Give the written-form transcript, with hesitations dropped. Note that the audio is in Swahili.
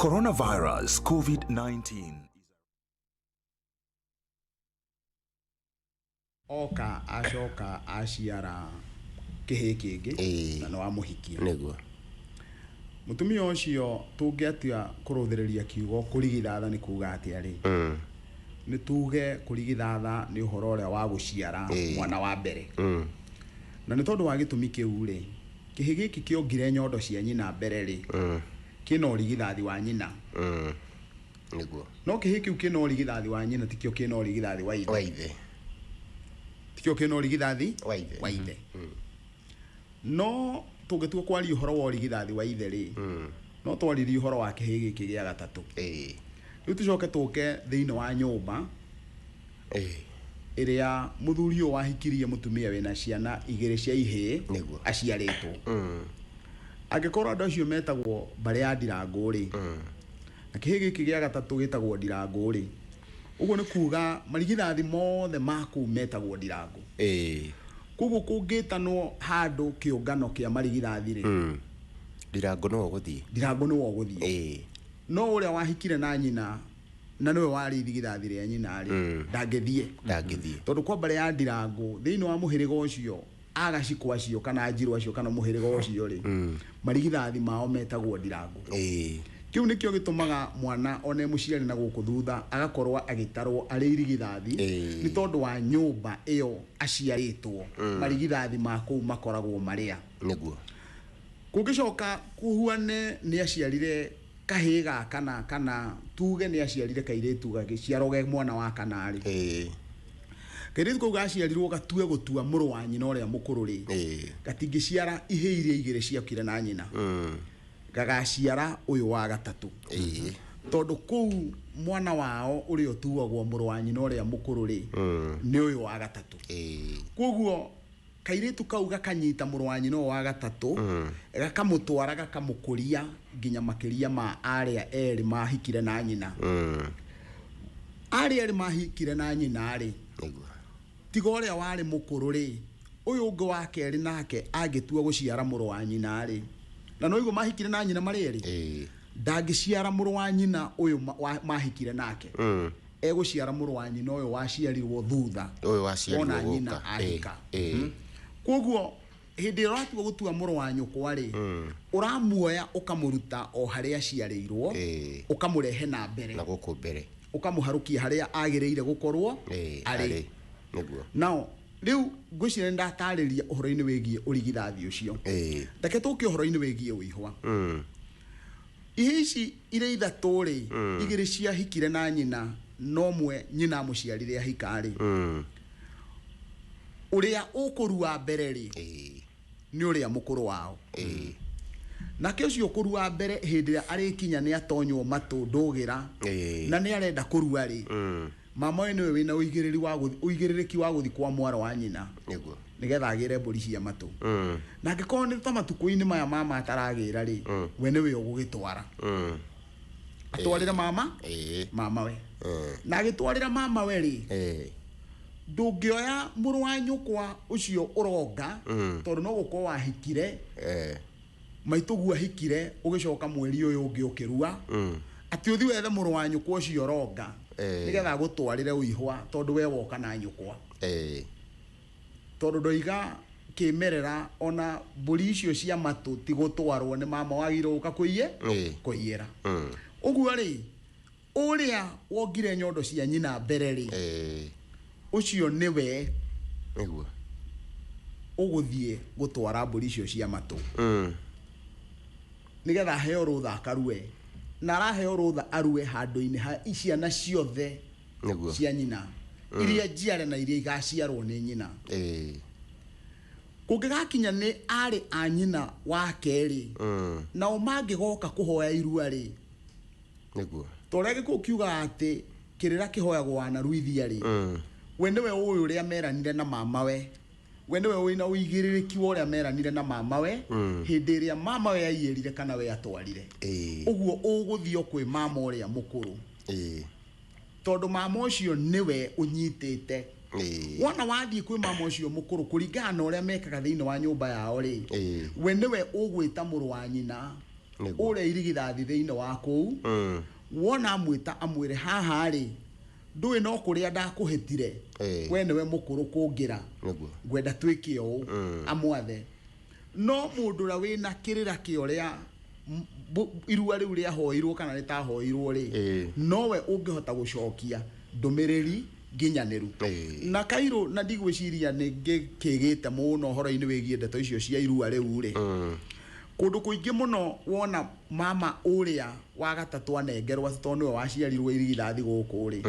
Coronavirus COVID-19. Oka acoka aciara kihi kingi na no amuhikia niguo mutumia ucio tungiatia kuruthiriria kiugo kurigithatha ni kuga ati ari ni tuge kurigithatha ni uhoro uria wa guciara mwana wa mbere na ni tondu wa gitumi kiu ri kihi giki kiongire nyondo cia nyina mbere ri kina urigithathi wa nyina niguo no kihi kiu kina urigithathi wa nyina tikio kina urigithathi wa ithe tikio kina urigithathi wa ithe no tugetua kwari uhoro wa urigithathi wa ithe ri no twariri uhoro wa kihi giki gia gatatu riu tucoke tuke thiini wa nyumba iria muthuri uyu wahikirie mutumia wina ciana igiri cia ihii aciaritwo angikorwo andu acio metagwo mbare ya Ndirangu ri na kihi giki gia gatatu gitagwo Ndirangu ri uguo ni kuga marigithathi mothe maku metagwo Ndirangu kuguo kungitanwo handu kiungano kia marigithathi ri Ndirangu no guthie no uria wahikire na nyina na niwe wari irigithathi ria nyina ri ndangithie tondu kwa mbare ya Ndirangu thiini wa muhiriga ucio agacikwa cio kana njirwa cio kana muhiriga ucio ri marigithathi mao metagwo Ndirangu kiu nikio gitumaga mwana one muciari na guku thutha agakorwa agitarwo ari irigithathi ni tondu wa nyumba iyo aciaritwo marigithathi maku makoragwo maria niguo kungicoka kuhuane ni aciarire kahiga kana tuge ni aciarire kairitu gagiciaroge mwana wa kanari kairitu ko gaciarirwo gatue gutua muru wa nyina uria mukuru ri gatingiciara iheirie igire ciakire na nyina gagaciara uyu wa gatatu tondu ku mwana wao uri otuagwo muru wa nyina uria mukuru ri ni uyu wa gatatu koguo kairitu kau gakanyita muru wa nyina wa gatatu gakamutwara gakamukuria nginya makiria ma aria eri mahikire na nyina aria eri mahikire na nyina ri tiga uria wari mukuru ri uyu ungi wa keri nake agitua guciara muru wa nyina ri na no igo mahikire na nyina mari eri ndangiciara muru wa nyina uyu mahikire nake eguciara muru wa nyina uyu waciarirwo thutha uyu waciarirwo ona nyina ahika koguo hindi ratu gutua muru wa nyukwa ri uramuoya ukamuruta o haria aciarirwo ukamurehe na mbere na guku mbere ukamuharukia haria agireire gukorwo ari niguo now riu ngwicire ndatariria uhoro-ini wigie urigithathi ucio ndake tuke uhoro-ini wigie uihwa ici ire ithatu ri igiri cia hikire na nyina nomwe nyina muciarire ahikari uria ukurua mbere ri ni uria mukuru wao nake ucio kurua mbere hindi ari kinya ni atonywo matu ndugira na ni arenda kurua ri mama we niwe wina uigiririki wa guthi kwa mwara wa nyina niguo nigetha agire mburi cia matu na ngikoo ni ta matuku-ini maya mama ataragira ri we niwe ugugitwara atwarire mama we na agitwarira mama we ri ndungioya muru wa nyukwa ucio uronga tondu no guko wahikire maitugu ahikire ugicoka mweri uyu ungi ukirua ati uthi wethe muru wa nyukwa ucio uronga nigetha gutwarire uihwa tondu we woka na nyukwa tondu ndoiga kimerera ona mburi icio cia matu ti gutwarwo ni mama wagire uka kuiyera uguo ri uria wongire nyondo cia nyina mbere ri ucio niwe niguo uguthie gutwara mburi icio cia matu nigetha heo rutha akarue na araheo rutha arue handu-ini ha ciana ciothe cia nyina iria njiare na iria igaciarwo ni nyina kungigakinya ni ari a nyina wa keri nao mangigoka kuhoya irua ri niguo torege ku kiuga ati kirira kihoyagwo wana ruithia ri we niwe uyu uria meranire na mama we niwe wina uigiririki wa uria meranire na mama we hindi iria mama we aiyerire kana we atwarire uguo uguthio kwi mama uria mukuru tondu mama ucio niwe unyitite wana wathie kwi mama ucio mukuru kuringana na uria mekaga thiini wa nyumba yao ri we niwe ugwita muru wa nyina ure irigithathi thiini wa kuu wona amwita amwire haha ri ndui no kuria ndakuhitire we niwe mukuru kungira ngwenda twike o amwathe no mundu ra wina kirira kioria irua riu ria hoirwo kana ritahoirwo ri nowe ungihota gucokia ndumiriri nginyaniru na Kairo na ndigwiciria ningikigite muno horo-ini wigie ndeto icio cia irua riu ri kundu kuingi muno wona mama uria wa gatatu anengerwa to niwe waciarirwo irigithathi guku ri